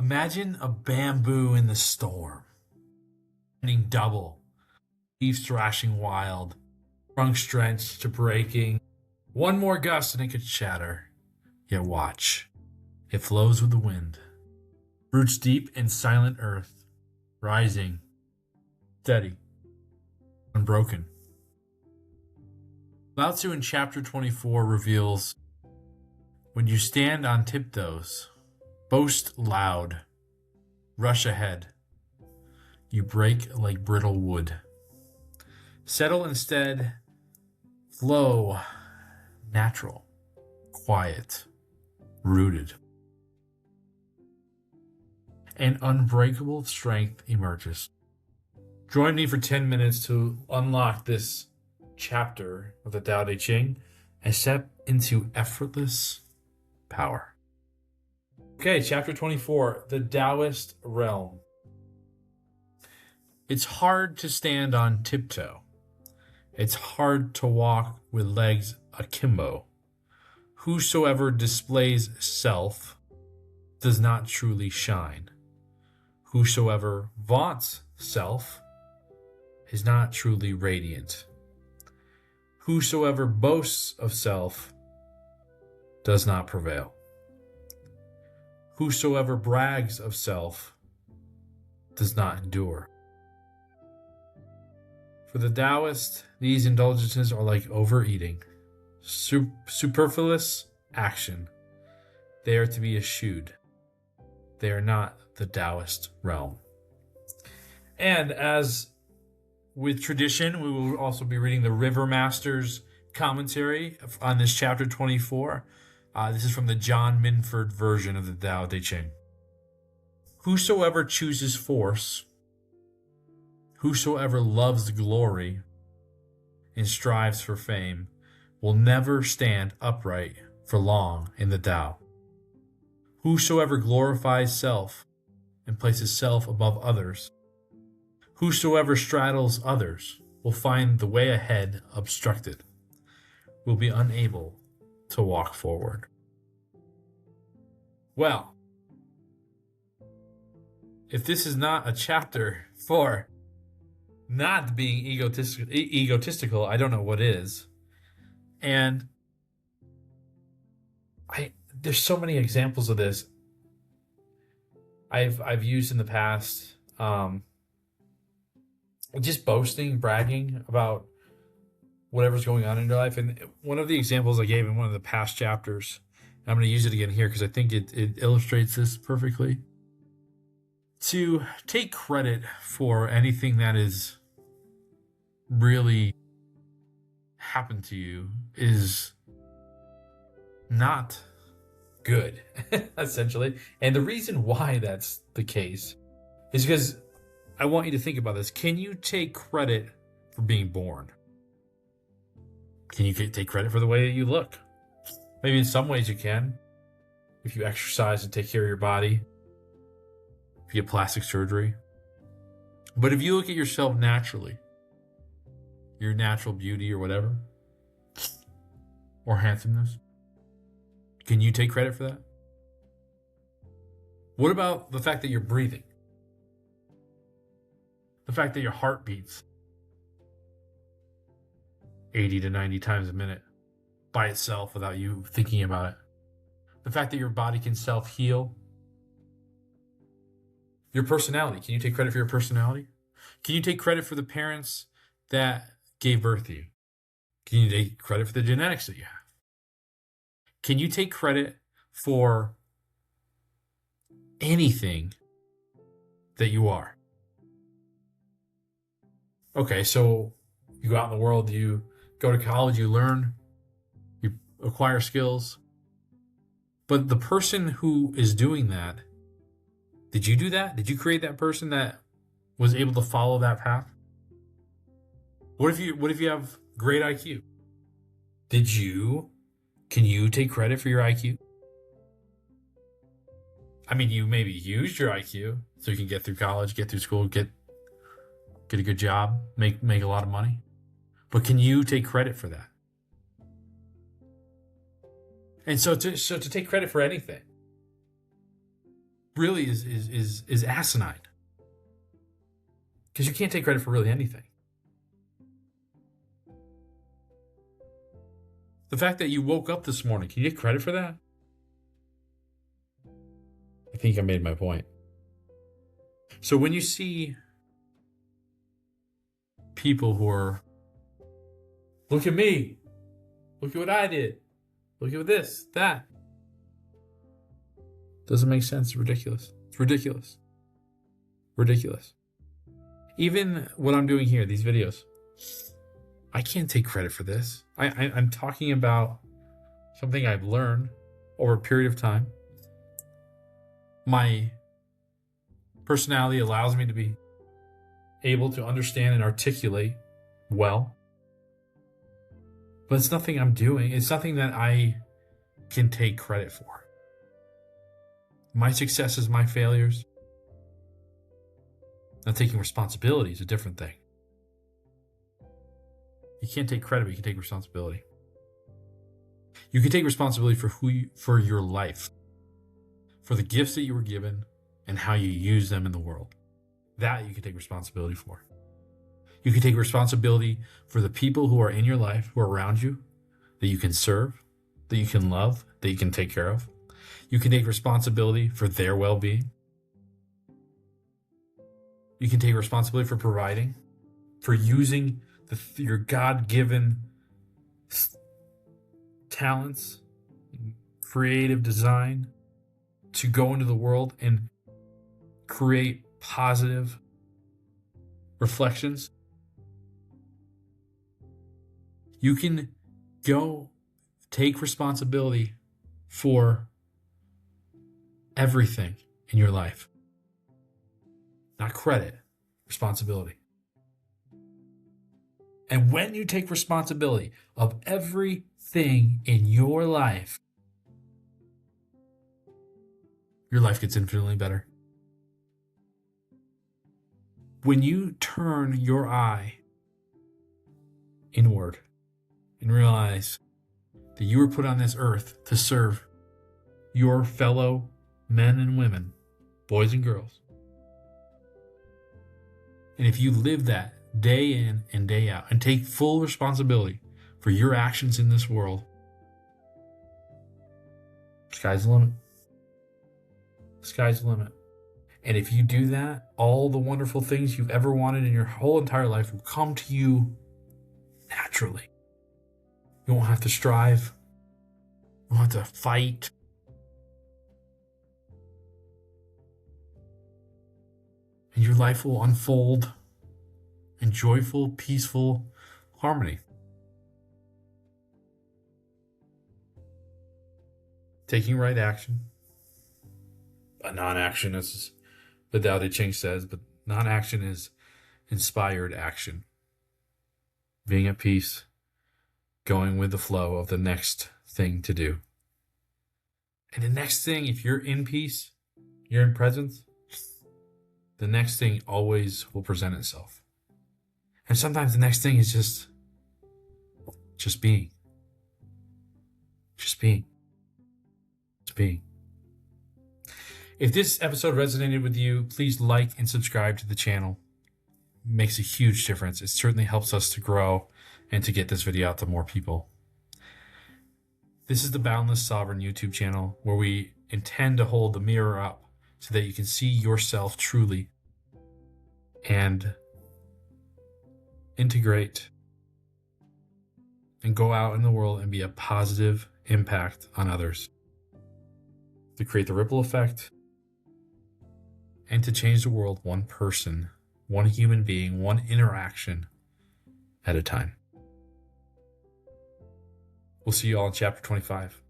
Imagine a bamboo in the storm, bending double, leaves thrashing wild, trunks drenched to breaking. One more gust and it could shatter. Yet watch, it flows with the wind, roots deep in silent earth, rising, steady, unbroken. Lao Tzu in chapter 24 reveals, when you stand on tiptoes, boast loud, rush ahead, you break like brittle wood. Settle instead, flow, natural, quiet, rooted. And unbreakable strength emerges. Join me for 10 minutes to unlock this chapter of the Tao Te Ching and step into effortless power. Okay, chapter 24, the Taoist realm. It's hard to stand on tiptoe. It's hard to walk with legs akimbo. Whosoever displays self does not truly shine. Whosoever vaunts self is not truly radiant. Whosoever boasts of self does not prevail. Whosoever brags of self does not endure. For the Taoist, these indulgences are like overeating, superfluous action. They are to be eschewed. They are not the Taoist realm. And as with tradition, we will also be reading the River Master's commentary on this chapter 24. This is from the John Minford version of the Tao Te Ching. Whosoever chooses force, whosoever loves glory and strives for fame, will never stand upright for long in the Tao. Whosoever glorifies self and places self above others, whosoever straddles others, will find the way ahead obstructed, will be unable to walk forward. Well, if this is not a chapter for not being egotistical, I don't know what is. And there's so many examples of this I've used in the past. Just boasting, bragging about whatever's going on in your life. And one of the examples I gave in one of the past chapters, I'm going to use it again here because I think it illustrates this perfectly. To take credit for anything that is really happened to you is not good, essentially. And the reason why that's the case is because I want you to think about this. Can you take credit for being born? Can you take credit for the way that you look? Maybe in some ways you can. If you exercise and take care of your body. If you get plastic surgery. But if you look at yourself naturally, your natural beauty or whatever, or handsomeness, can you take credit for that? What about the fact that you're breathing? The fact that your heart beats 80 to 90 times a minute by itself without you thinking about it. The fact that your body can self-heal. Your personality. Can you take credit for your personality? Can you take credit for the parents that gave birth to you? Can you take credit for the genetics that you have? Can you take credit for anything that you are? Okay, so you go out in the world, you go to college, you learn, you acquire skills. But the person who is doing that, did you do that? Did you create that person that was able to follow that path? What if you have great IQ? Can you take credit for your IQ? I mean, you maybe used your IQ so you can get through college, get through school, get a good job, make a lot of money. But can you take credit for that? And so to take credit for anything, really is asinine. Because you can't take credit for really anything. The fact that you woke up this morning, can you get credit for that? I think I made my point. So when you see people who are, look at me, look at what I did, look at this, that. Doesn't make sense. It's ridiculous. It's ridiculous. Ridiculous. Even what I'm doing here, these videos, I can't take credit for this. I'm talking about something I've learned over a period of time. My personality allows me to be able to understand and articulate well. But it's nothing I'm doing. It's nothing that I can take credit for. My successes, my failures. Now, taking responsibility is a different thing. You can't take credit, but you can take responsibility. You can take responsibility for your life, for the gifts that you were given and how you use them in the world. That you can take responsibility for. You can take responsibility for the people who are in your life, who are around you, that you can serve, that you can love, that you can take care of. You can take responsibility for their well-being. You can take responsibility for providing, for using your God-given talents, creative design to go into the world and create positive reflections. You can go take responsibility for everything in your life. Not credit, responsibility. And when you take responsibility of everything in your life gets infinitely better. When you turn your eye inward and realize that you were put on this earth to serve your fellow men and women, boys and girls. And if you live that day in and day out and take full responsibility for your actions in this world, sky's the limit. Sky's the limit. And if you do that, all the wonderful things you've ever wanted in your whole entire life will come to you naturally. You won't have to strive. You won't have to fight. And your life will unfold in joyful, peaceful harmony. Taking right action. A non-action, as the Tao Te Ching says, but non-action is inspired action. Being at peace, going with the flow of the next thing to do. And the next thing, if you're in peace, you're in presence, the next thing always will present itself. And sometimes the next thing is just being. Just being. Just being. If this episode resonated with you, please like and subscribe to the channel. It makes a huge difference. It certainly helps us to grow and to get this video out to more people. This is the Boundless Sovereign YouTube channel where we intend to hold the mirror up so that you can see yourself truly and integrate and go out in the world and be a positive impact on others. To create the ripple effect and to change the world one person, one human being, one interaction at a time. We'll see you all in chapter 25.